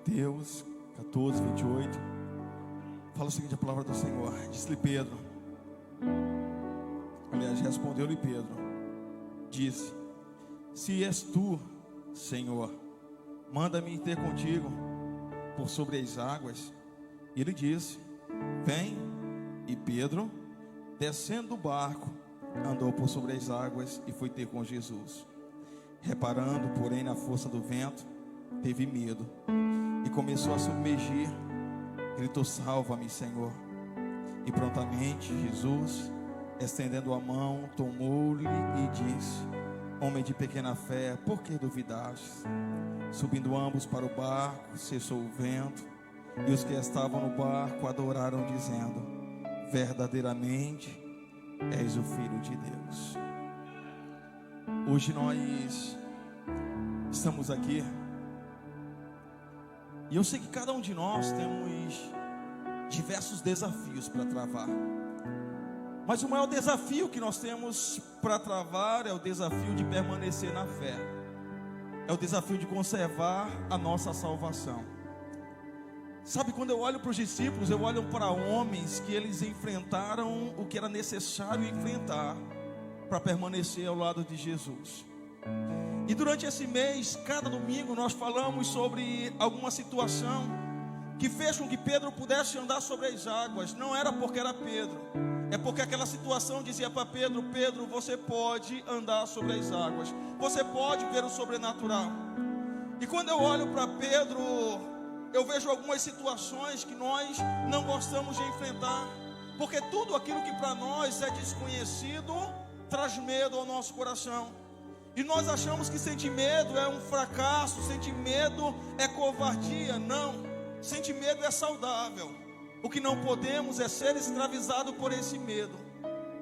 Mateus 14, 28. Fala o seguinte, a palavra do Senhor. Disse-lhe Pedro, aliás, respondeu-lhe Pedro, disse: se és tu, Senhor, manda-me ter contigo por sobre as águas. E ele disse: vem. E Pedro, descendo do barco, andou por sobre as águas e foi ter com Jesus. Reparando, porém, na força do vento, teve medo e começou a submergir. Gritou: salva-me, Senhor. E prontamente Jesus, estendendo a mão, tomou-lhe e disse: homem de pequena fé, por que duvidastes? Subindo ambos para o barco, cessou o vento, e os que estavam no barco adoraram, dizendo: verdadeiramente és o Filho de Deus. Hoje nós estamos aqui, e eu sei que cada um de nós temos diversos desafios para travar, mas o maior desafio que nós temos para travar é o desafio de permanecer na fé, é o desafio de conservar a nossa salvação. Sabe, quando eu olho para os discípulos, eu olho para homens que eles enfrentaram o que era necessário enfrentar para permanecer ao lado de Jesus. E durante esse mês, cada domingo, nós falamos sobre alguma situação que fez com que Pedro pudesse andar sobre as águas. Não era porque era Pedro, é porque aquela situação dizia para Pedro: Pedro, você pode andar sobre as águas, você pode ver o sobrenatural. E quando eu olho para Pedro, eu vejo algumas situações que nós não gostamos de enfrentar, porque tudo aquilo que para nós é desconhecido traz medo ao nosso coração. E nós achamos que sentir medo é um fracasso, sentir medo é covardia. Não, sentir medo é saudável. O que não podemos é ser escravizado por esse medo,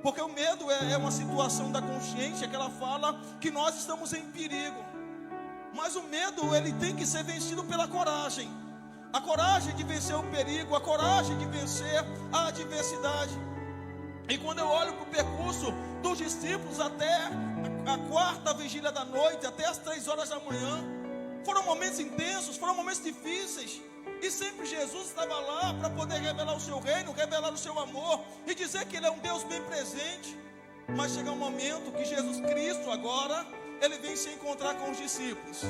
porque o medo é uma situação da consciência que ela fala que nós estamos em perigo. Mas o medo, ele tem que ser vencido pela coragem. A coragem de vencer o perigo, a coragem de vencer a adversidade. E quando eu olho para o percurso dos discípulos até a quarta vigília da noite, até as 3 horas da manhã, foram momentos intensos, foram momentos difíceis. E sempre Jesus estava lá para poder revelar o seu reino, revelar o seu amor e dizer que Ele é um Deus bem presente. Mas chega um momento que Jesus Cristo agora, Ele vem se encontrar com os discípulos.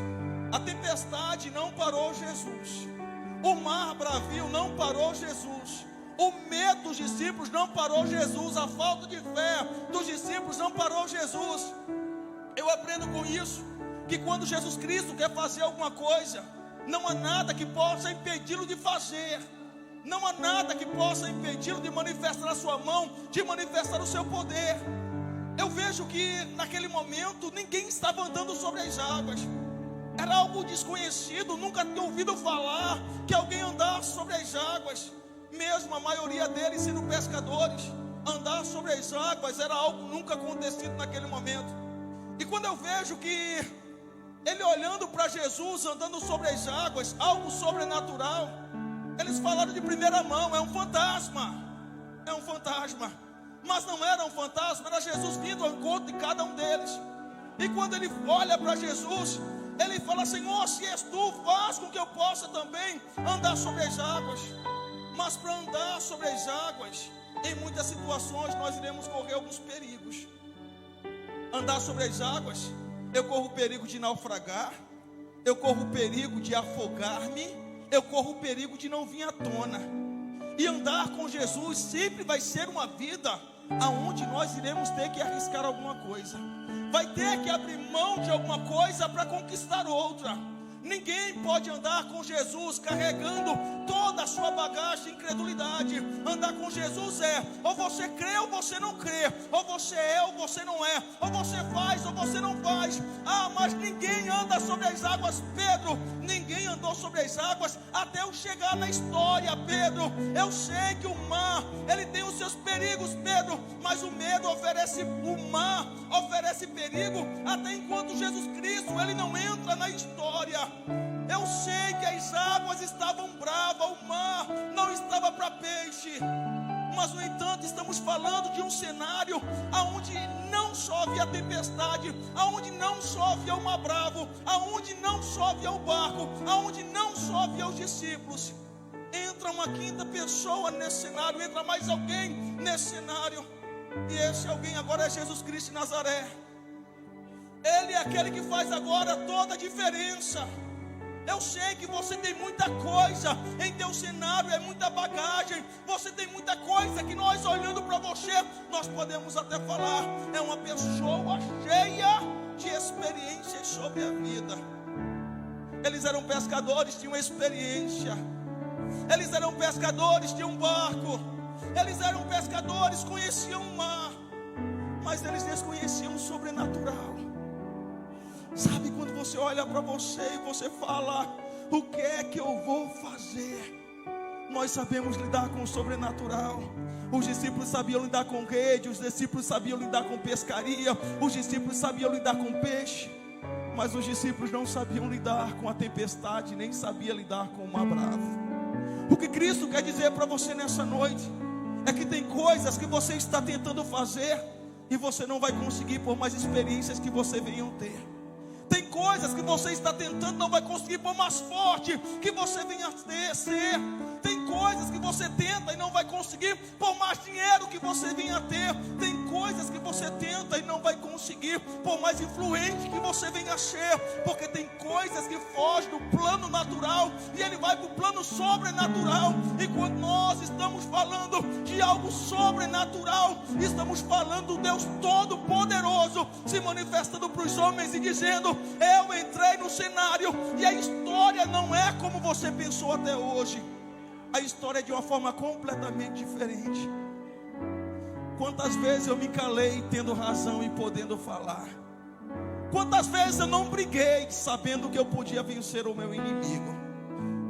A tempestade não parou Jesus, o mar bravio não parou Jesus, o medo dos discípulos não parou Jesus, a falta de fé dos discípulos não parou Jesus. Eu aprendo com isso, que quando Jesus Cristo quer fazer alguma coisa, não há nada que possa impedi-lo de fazer, não há nada que possa impedi-lo de manifestar a sua mão, de manifestar o seu poder. Eu vejo que naquele momento ninguém estava andando sobre as águas, era algo desconhecido, nunca tinha ouvido falar que alguém andasse sobre as águas. Mesmo a maioria deles sendo pescadores, andar sobre as águas era algo nunca acontecido naquele momento. E quando eu vejo que ele olhando para Jesus, andando sobre as águas, algo sobrenatural, eles falaram de primeira mão: é um fantasma, é um fantasma. Mas não era um fantasma, era Jesus vindo ao encontro de cada um deles. E quando ele olha para Jesus, ele fala: Senhor, se és tu, faz com que eu possa também andar sobre as águas. Mas para andar sobre as águas, em muitas situações nós iremos correr alguns perigos. Andar sobre as águas, eu corro o perigo de naufragar, eu corro o perigo de afogar-me, eu corro o perigo de não vir à tona. E andar com Jesus sempre vai ser uma vida aonde nós iremos ter que arriscar alguma coisa, vai ter que abrir mão de alguma coisa para conquistar outra. Ninguém pode andar com Jesus carregando toda a sua bagagem de incredulidade. Andar com Jesus é: ou você crê ou você não crê, ou você é ou você não é, ou você faz ou você não faz. Ah, mas ninguém anda sobre as águas, Pedro. Ninguém andou sobre as águas até eu chegar na história, Pedro. Eu sei que o mar, ele tem os seus perigos, Pedro, mas o medo oferece, o mar oferece perigo até enquanto Jesus Cristo, ele não entra na história. Eu sei que as águas estavam bravas, o mar não estava para peixe, Mas no entanto estamos falando de um cenário aonde não só havia tempestade, aonde não só havia o mar bravo, aonde não só havia o barco, aonde não só havia os discípulos. Entra uma quinta pessoa nesse cenário, entra mais alguém nesse cenário, e esse alguém agora é Jesus Cristo de Nazaré. Ele é aquele que faz agora toda a diferença. Eu sei que você tem muita coisa em teu cenário, é muita bagagem. Você tem muita coisa que nós olhando para você, nós podemos até falar, é uma pessoa cheia de experiências sobre a vida. Eles eram pescadores, tinham experiência. Eles eram pescadores, tinham um barco. Eles eram pescadores, conheciam o mar, mas eles desconheciam o sobrenatural. Sabe quando você olha para você e você fala, o que é que eu vou fazer? Nós sabemos lidar com o sobrenatural. Os discípulos sabiam lidar com rede, os discípulos sabiam lidar com pescaria, os discípulos sabiam lidar com peixe, mas os discípulos não sabiam lidar com a tempestade, nem sabiam lidar com o mar bravo. O que Cristo quer dizer para você nessa noite é que tem coisas que você está tentando fazer e você não vai conseguir por mais experiências que você venha ter. Tem coisas que você está tentando, não vai conseguir por mais forte que você venha ser. Tem coisas que você tenta e não vai conseguir por mais dinheiro que você venha ter. Tem coisas que você tenta e não vai conseguir por mais influente que você venha ser. Porque tem coisas que fogem do plano natural e ele vai para o plano sobrenatural. E quando nós estamos falando de algo sobrenatural, estamos falando do Deus Todo-Poderoso se manifestando para os homens e dizendo, eu entrei no cenário e a história não é como você pensou até hoje. A história é de uma forma completamente diferente. Quantas vezes eu me calei tendo razão e podendo falar? Quantas vezes eu não briguei sabendo que eu podia vencer o meu inimigo?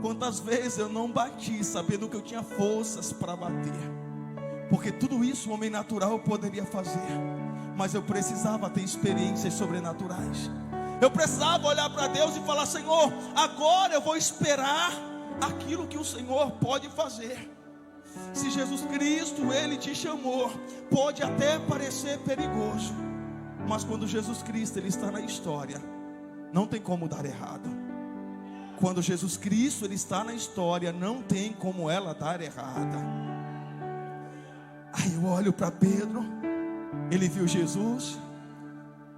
Quantas vezes eu não bati sabendo que eu tinha forças para bater? Porque tudo isso o homem natural poderia fazer, mas eu precisava ter experiências sobrenaturais. Eu precisava olhar para Deus e falar, Senhor, agora eu vou esperar aquilo que o Senhor pode fazer. Se Jesus Cristo, Ele te chamou, pode até parecer perigoso, mas quando Jesus Cristo, Ele está na história, não tem como dar errado. Quando Jesus Cristo, Ele está na história, não tem como ela dar errada. Aí eu olho para Pedro, ele viu Jesus,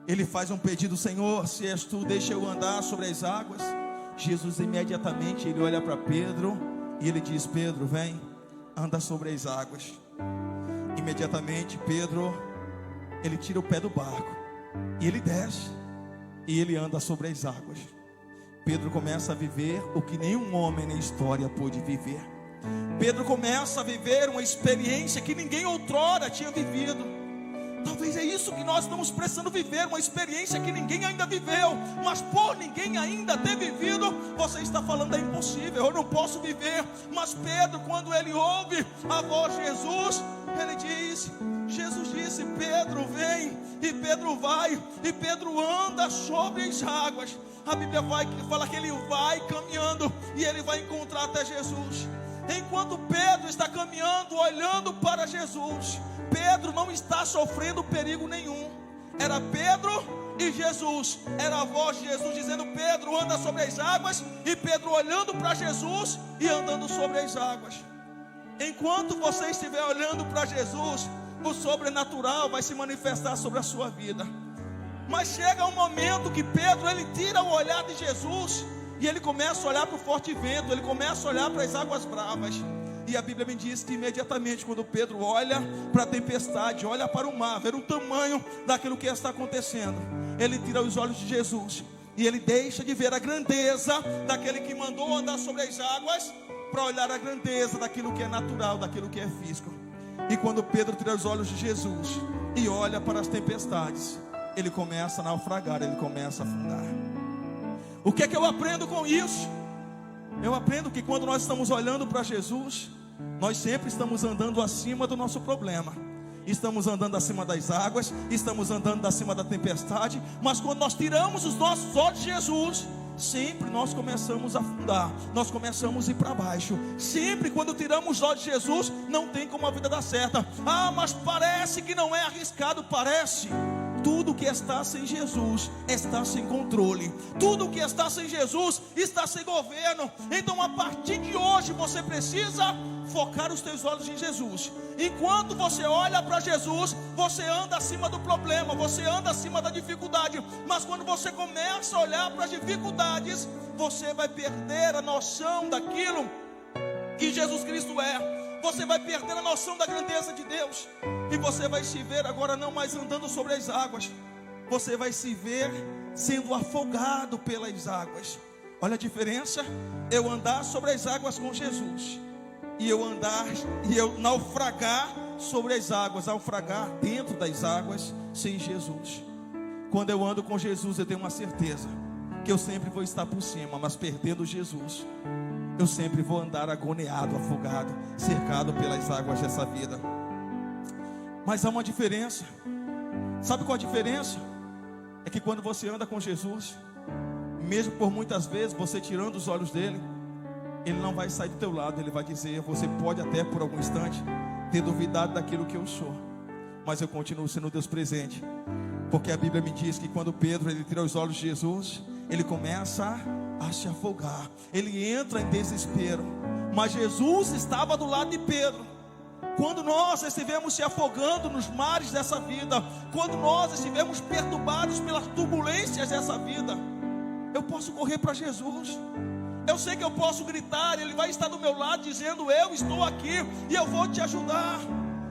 ele faz um pedido, Senhor, se és tu, deixa eu andar sobre as águas. Jesus imediatamente, ele olha para Pedro e ele diz, Pedro, vem, anda sobre as águas. Imediatamente Pedro, ele tira o pé do barco e ele desce e ele anda sobre as águas. Pedro começa a viver o que nenhum homem na história pôde viver. Pedro começa a viver uma experiência que ninguém outrora tinha vivido. Talvez é isso que nós estamos precisando viver, uma experiência que ninguém ainda viveu, mas por ninguém ainda ter vivido, você está falando, é impossível, eu não posso viver. Mas Pedro, quando ele ouve a voz de Jesus, ele diz, Jesus disse, Pedro vem, e Pedro vai, e Pedro anda sobre as águas. A Bíblia fala que ele vai caminhando, e ele vai encontrar até Jesus. Enquanto Pedro está caminhando, olhando para Jesus, Pedro não está sofrendo perigo nenhum. Era Pedro e Jesus, era a voz de Jesus dizendo, Pedro anda sobre as águas, e Pedro olhando para Jesus e andando sobre as águas. Enquanto você estiver olhando para Jesus, o sobrenatural vai se manifestar sobre a sua vida. Mas chega um momento que Pedro, ele tira o olhar de Jesus e ele começa a olhar para o forte vento, ele começa a olhar para as águas bravas. E a Bíblia me diz que imediatamente quando Pedro olha para a tempestade, olha para o mar, ver o tamanho daquilo que está acontecendo, ele tira os olhos de Jesus e ele deixa de ver a grandeza daquele que mandou andar sobre as águas, para olhar a grandeza daquilo que é natural, daquilo que é físico. E quando Pedro tira os olhos de Jesus e olha para as tempestades, ele começa a naufragar, ele começa a afundar. O que é que eu aprendo com isso? Eu aprendo que quando nós estamos olhando para Jesus, nós sempre estamos andando acima do nosso problema, estamos andando acima das águas, estamos andando acima da tempestade. Mas quando nós tiramos os nossos olhos de Jesus, sempre nós começamos a afundar, nós começamos a ir para baixo. Sempre quando tiramos os olhos de Jesus, não tem como a vida dar certo. Mas parece que não é arriscado, parece. Tudo que está sem Jesus está sem controle. Tudo que está sem Jesus está sem governo. Então a partir de hoje você precisa focar os teus olhos em Jesus. Enquanto você olha para Jesus, você anda acima do problema, você anda acima da dificuldade. Mas quando você começa a olhar para as dificuldades, você vai perder a noção daquilo que Jesus Cristo é. Você vai perder a noção da grandeza de Deus. E você vai se ver agora não mais andando sobre as águas. Você vai se ver sendo afogado pelas águas. Olha a diferença. Eu andar sobre as águas com Jesus, e eu naufragar sobre as águas, naufragar dentro das águas sem Jesus. Quando eu ando com Jesus, eu tenho uma certeza que eu sempre vou estar por cima, mas perdendo Jesus, eu sempre vou andar agoniado, afogado, cercado pelas águas dessa vida. Mas há uma diferença. Sabe qual a diferença? É que quando você anda com Jesus, mesmo por muitas vezes você tirando os olhos dele, ele não vai sair do teu lado. Ele vai dizer: você pode até por algum instante ter duvidado daquilo que eu sou, mas eu continuo sendo Deus presente. Porque a Bíblia me diz que quando Pedro ele tira os olhos de Jesus, ele começa a se afogar, ele entra em desespero. Mas Jesus estava do lado de Pedro. Quando nós estivemos se afogando nos mares dessa vida, quando nós estivemos perturbados pelas turbulências dessa vida, eu posso correr para Jesus. Eu sei que eu posso gritar, ele vai estar do meu lado dizendo: eu estou aqui e eu vou te ajudar.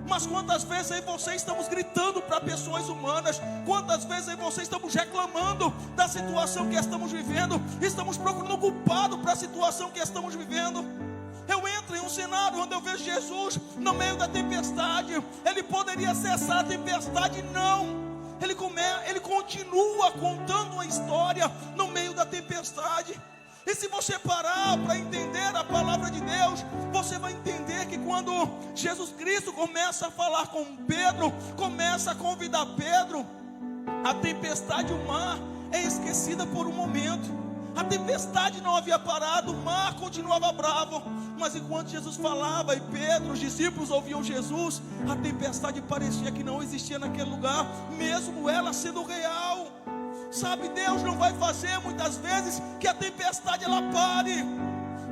Mas quantas vezes aí você estamos gritando para pessoas humanas? Quantas vezes aí você estamos reclamando da situação que estamos vivendo? Estamos procurando culpado para a situação que estamos vivendo. Eu entro em um cenário onde eu vejo Jesus no meio da tempestade. Ele poderia cessar a tempestade, não. Ele continua contando uma história no meio da tempestade. E se você parar para entender a palavra de Deus, você vai entender que quando Jesus Cristo começa a falar com Pedro, começa a convidar Pedro, a tempestade, o mar é esquecida por um momento. A tempestade não havia parado, o mar continuava bravo. Mas enquanto Jesus falava e Pedro, os discípulos ouviam Jesus, a tempestade parecia que não existia naquele lugar, mesmo ela sendo real. Sabe, Deus não vai fazer muitas vezes que a tempestade ela pare.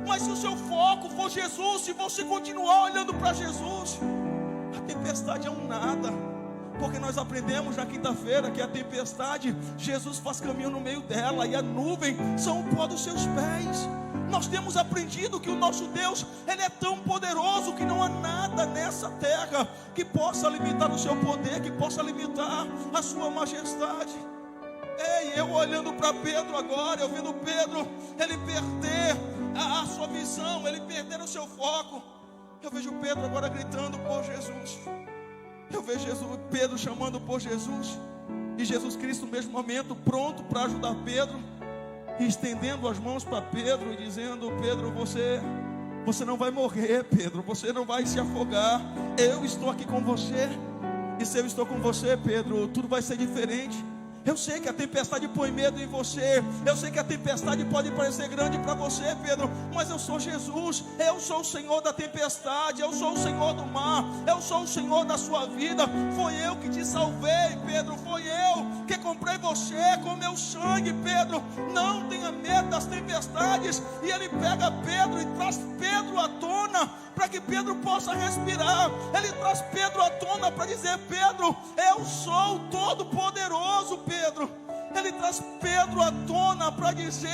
Mas se o seu foco for Jesus, se você continuar olhando para Jesus, a tempestade é um nada. Porque nós aprendemos na quinta-feira que a tempestade, Jesus faz caminho no meio dela, e a nuvem são o pó dos seus pés. Nós temos aprendido que o nosso Deus, Ele é tão poderoso que não há nada nessa terra que possa limitar o seu poder, que possa limitar a sua majestade. Ei, eu olhando para Pedro agora, eu vendo Pedro, ele perder a sua visão, ele perder o seu foco. Eu vejo Pedro agora gritando por Jesus. Eu vejo Pedro chamando por Jesus. E Jesus Cristo no mesmo momento pronto para ajudar Pedro, estendendo as mãos para Pedro e dizendo: Pedro, você não vai morrer, Pedro, você não vai se afogar. Eu estou aqui com você. E se eu estou com você, Pedro, tudo vai ser diferente. Eu sei que a tempestade põe medo em você. Eu sei que a tempestade pode parecer grande para você, Pedro, mas eu sou Jesus. Eu sou o Senhor da tempestade. Eu sou o Senhor do mar. Eu sou o Senhor da sua vida. Foi eu que te salvei, Pedro. Foi eu que comprei você com meu sangue, Pedro. Não tenha medo das tempestades. E ele pega Pedro e traz Pedro à tona, para que Pedro possa respirar. Ele traz Pedro à tona para dizer: Pedro, eu sou o Todo-Poderoso, Pedro. Ele traz Pedro à tona para dizer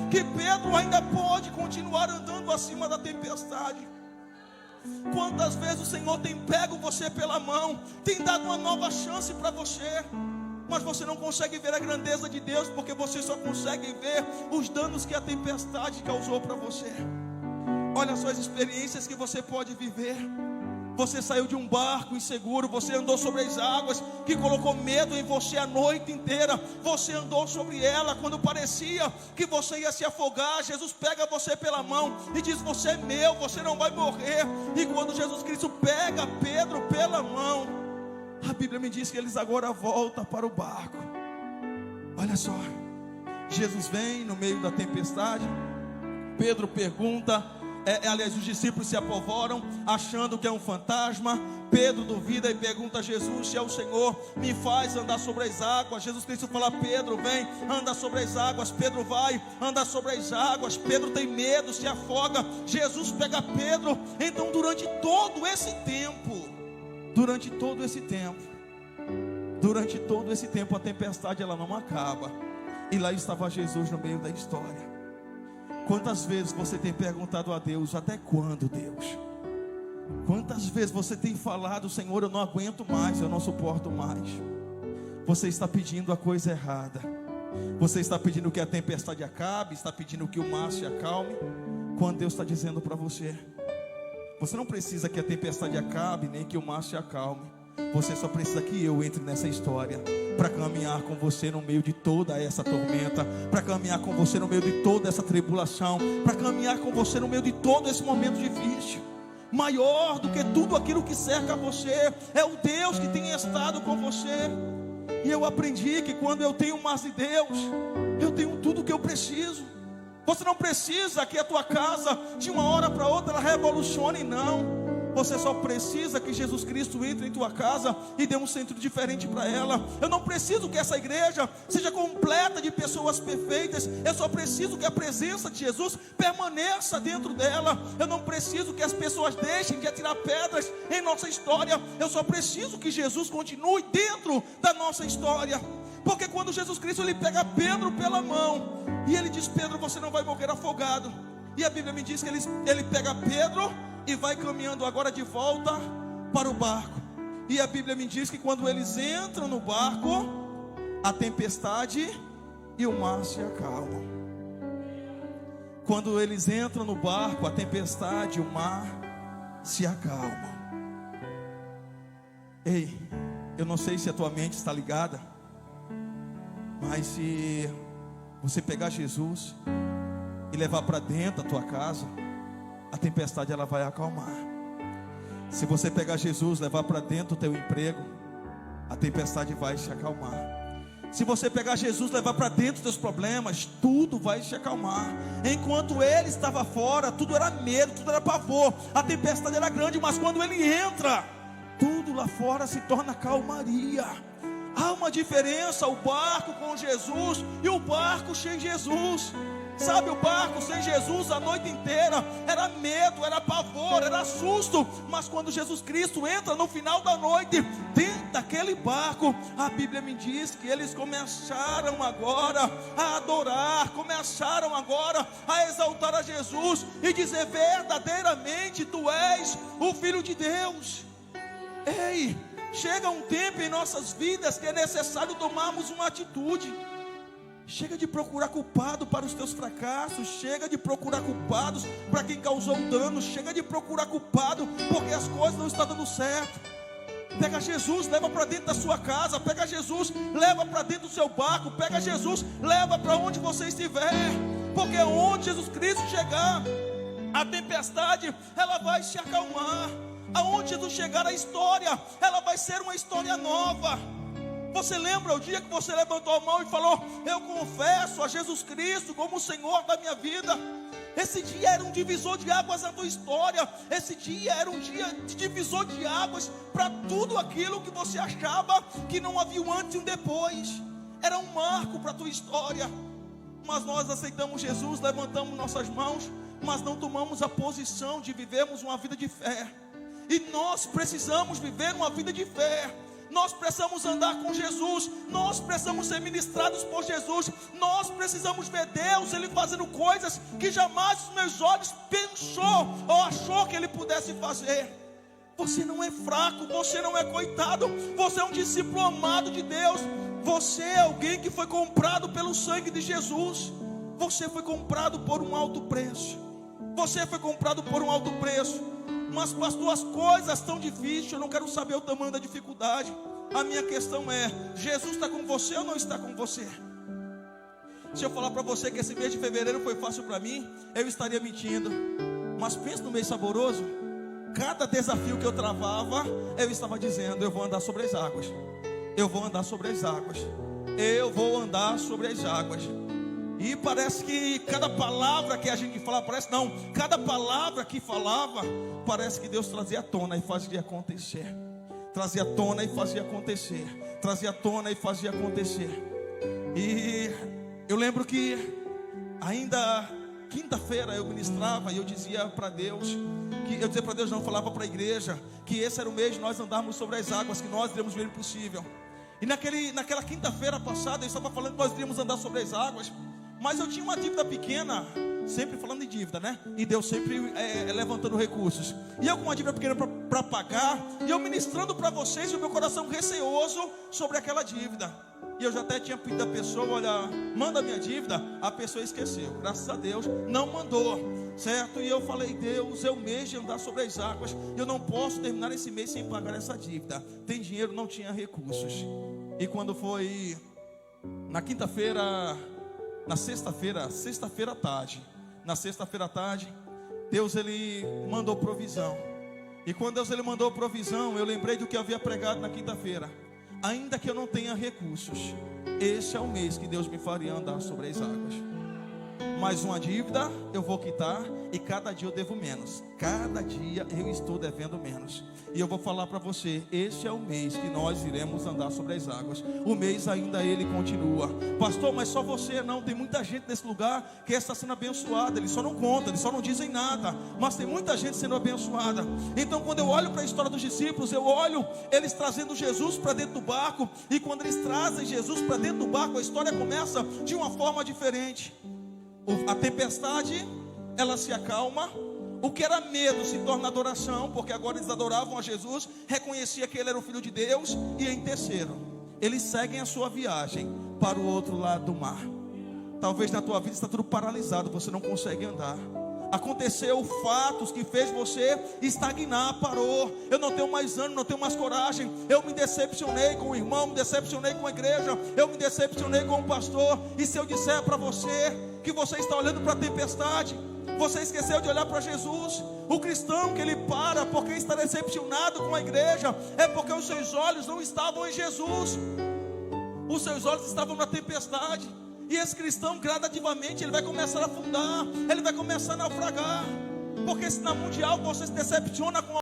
que Pedro ainda pode continuar andando acima da tempestade. Quantas vezes o Senhor tem pego você pela mão, tem dado uma nova chance para você, mas você não consegue ver a grandeza de Deus, porque você só consegue ver os danos que a tempestade causou para você. Olha só as experiências que você pode viver. Você saiu de um barco inseguro, você andou sobre as águas, que colocou medo em você a noite inteira. Você andou sobre ela quando parecia que você ia se afogar. Jesus pega você pela mão e diz: você é meu, você não vai morrer. E quando Jesus Cristo pega Pedro pela mão, a Bíblia me diz que eles agora voltam para o barco. Olha só, Jesus vem no meio da tempestade. Pedro pergunta, aliás, os discípulos se apavoram, achando que é um fantasma. Pedro duvida e pergunta a Jesus: se é o Senhor, me faz andar sobre as águas. Jesus Cristo fala: Pedro, vem, anda sobre as águas. Pedro vai, anda sobre as águas. Pedro tem medo, se afoga. Jesus pega Pedro. Então durante todo esse tempo a tempestade ela não acaba. E lá estava Jesus no meio da história. Quantas vezes você tem perguntado a Deus: até quando, Deus? Quantas vezes você tem falado: Senhor, eu não aguento mais, eu não suporto mais. Você está pedindo a coisa errada. Você está pedindo que a tempestade acabe, está pedindo que o mar se acalme, quando Deus está dizendo para você: você não precisa que a tempestade acabe, nem que o mar se acalme. Você só precisa que eu entre nessa história, para caminhar com você no meio de toda essa tormenta, para caminhar com você no meio de toda essa tribulação, para caminhar com você no meio de todo esse momento difícil. Maior do que tudo aquilo que cerca você é o Deus que tem estado com você. E eu aprendi que quando eu tenho mais de Deus, eu tenho tudo o que eu preciso. Você não precisa que a tua casa de uma hora para outra ela revolucione, não. Você só precisa que Jesus Cristo entre em tua casa e dê um centro diferente para ela. Eu não preciso que essa igreja seja completa de pessoas perfeitas. Eu só preciso que a presença de Jesus permaneça dentro dela. Eu não preciso que as pessoas deixem de atirar pedras em nossa história. Eu só preciso que Jesus continue dentro da nossa história. Porque quando Jesus Cristo ele pega Pedro pela mão e ele diz: Pedro, você não vai morrer afogado. E a Bíblia me diz que ele pega Pedro e vai caminhando agora de volta para o barco. E a Bíblia me diz que quando eles entram no barco, a tempestade e o mar se acalmam. Quando eles entram no barco, a tempestade e o mar se acalmam. Ei, eu não sei se a tua mente está ligada, mas se você pegar Jesus e levar para dentro da tua casa, a tempestade ela vai acalmar. Se você pegar Jesus, levar para dentro do teu emprego, a tempestade vai se acalmar. Se você pegar Jesus, levar para dentro dos teus problemas, tudo vai se acalmar. Enquanto ele estava fora, tudo era medo, tudo era pavor, a tempestade era grande, mas quando ele entra, tudo lá fora se torna calmaria. Há uma diferença, o barco com Jesus e o barco sem Jesus. Sabe, o barco sem Jesus a noite inteira era medo, era pavor, era susto. Mas quando Jesus Cristo entra no final da noite dentro daquele barco, a Bíblia me diz que eles começaram agora a adorar, começaram agora a exaltar a Jesus e dizer: verdadeiramente tu és o Filho de Deus. Ei, chega um tempo em nossas vidas que é necessário tomarmos uma atitude. Chega de procurar culpado para os teus fracassos. Chega de procurar culpados para quem causou dano. Chega de procurar culpado porque as coisas não estão dando certo. Pega Jesus, leva para dentro da sua casa. Pega Jesus, leva para dentro do seu barco. Pega Jesus, leva para onde você estiver. Porque onde Jesus Cristo chegar, a tempestade ela vai se acalmar. Aonde Jesus chegar, a história ela vai ser uma história nova. Você lembra o dia que você levantou a mão e falou: eu confesso a Jesus Cristo como o Senhor da minha vida? Esse dia era um divisor de águas na tua história. Esse dia era um dia de divisor de águas para tudo aquilo que você achava que não havia um antes e um depois. Era um marco para a tua história. Mas nós aceitamos Jesus, levantamos nossas mãos, mas não tomamos a posição de vivermos uma vida de fé. E nós precisamos viver uma vida de fé. Nós precisamos andar com Jesus. Nós precisamos ser ministrados por Jesus. Nós precisamos ver Deus, Ele fazendo coisas que jamais os meus olhos pensou ou achou que Ele pudesse fazer. Você não é fraco, você não é coitado. Você é um discípulo amado de Deus. Você é alguém que foi comprado pelo sangue de Jesus. Você foi comprado por um alto preço. Você foi comprado por um alto preço. Mas pastor, as coisas estão difíceis. Eu não quero saber o tamanho da dificuldade. A minha questão é: Jesus está com você ou não está com você? Se eu falar para você que esse mês de fevereiro foi fácil para mim, eu estaria mentindo. Mas pensa no mês saboroso. Cada desafio que eu travava, eu estava dizendo: eu vou andar sobre as águas. Eu vou andar sobre as águas. Eu vou andar sobre as águas. E parece que cada palavra que a gente falava, cada palavra que falava, parece que Deus trazia à tona e fazia acontecer. Trazia à tona e fazia acontecer. Trazia à tona e fazia acontecer. E eu lembro que ainda quinta-feira eu ministrava e eu dizia para Deus, falava para a igreja, que esse era o mês de nós andarmos sobre as águas, que nós iríamos ver o impossível. E naquela quinta-feira passada eu estava falando que nós iríamos andar sobre as águas, mas eu tinha uma dívida pequena, sempre falando em dívida, né? E Deus sempre levantando recursos. E eu com uma dívida pequena para pagar, e eu ministrando para vocês, e o meu coração receoso sobre aquela dívida. E eu já até tinha pedido a pessoa, olha, manda minha dívida. A pessoa esqueceu, graças a Deus, não mandou, certo? E eu falei, Deus, é o mês de andar sobre as águas, eu não posso terminar esse mês sem pagar essa dívida. Tem dinheiro, não tinha recursos. E quando foi na quinta-feira, na sexta-feira à tarde, Deus ele mandou provisão. E quando Deus ele mandou provisão, eu lembrei do que eu havia pregado na quinta-feira. Ainda que eu não tenha recursos, esse é o mês que Deus me faria andar sobre as águas. Mais uma dívida eu vou quitar, e cada dia eu devo menos. Cada dia eu estou devendo menos. E eu vou falar para você, esse é o mês que nós iremos andar sobre as águas. O mês ainda ele continua. Pastor, mas só você não, tem muita gente nesse lugar que está sendo abençoada. Eles só não contam, eles só não dizem nada, mas tem muita gente sendo abençoada. Então quando eu olho para a história dos discípulos, eu olho eles trazendo Jesus para dentro do barco. E quando eles trazem Jesus para dentro do barco, a história começa de uma forma diferente. A tempestade, ela se acalma. O que era medo se torna adoração, porque agora eles adoravam a Jesus, reconhecia que ele era o Filho de Deus. E em terceiro, eles seguem a sua viagem para o outro lado do mar. Talvez na tua vida está tudo paralisado, você não consegue andar. Aconteceu fatos que fez você estagnar, parou. Eu não tenho mais ânimo, não tenho mais coragem. Eu me decepcionei com o irmão, me decepcionei com a igreja, eu me decepcionei com o pastor. E se eu disser para você que você está olhando para a tempestade, você esqueceu de olhar para Jesus. O cristão que ele para porque está decepcionado com a igreja, é porque os seus olhos não estavam em Jesus, os seus olhos estavam na tempestade. E esse cristão gradativamente ele vai começar a afundar, ele vai começar a naufragar. Porque se na mundial você se decepciona com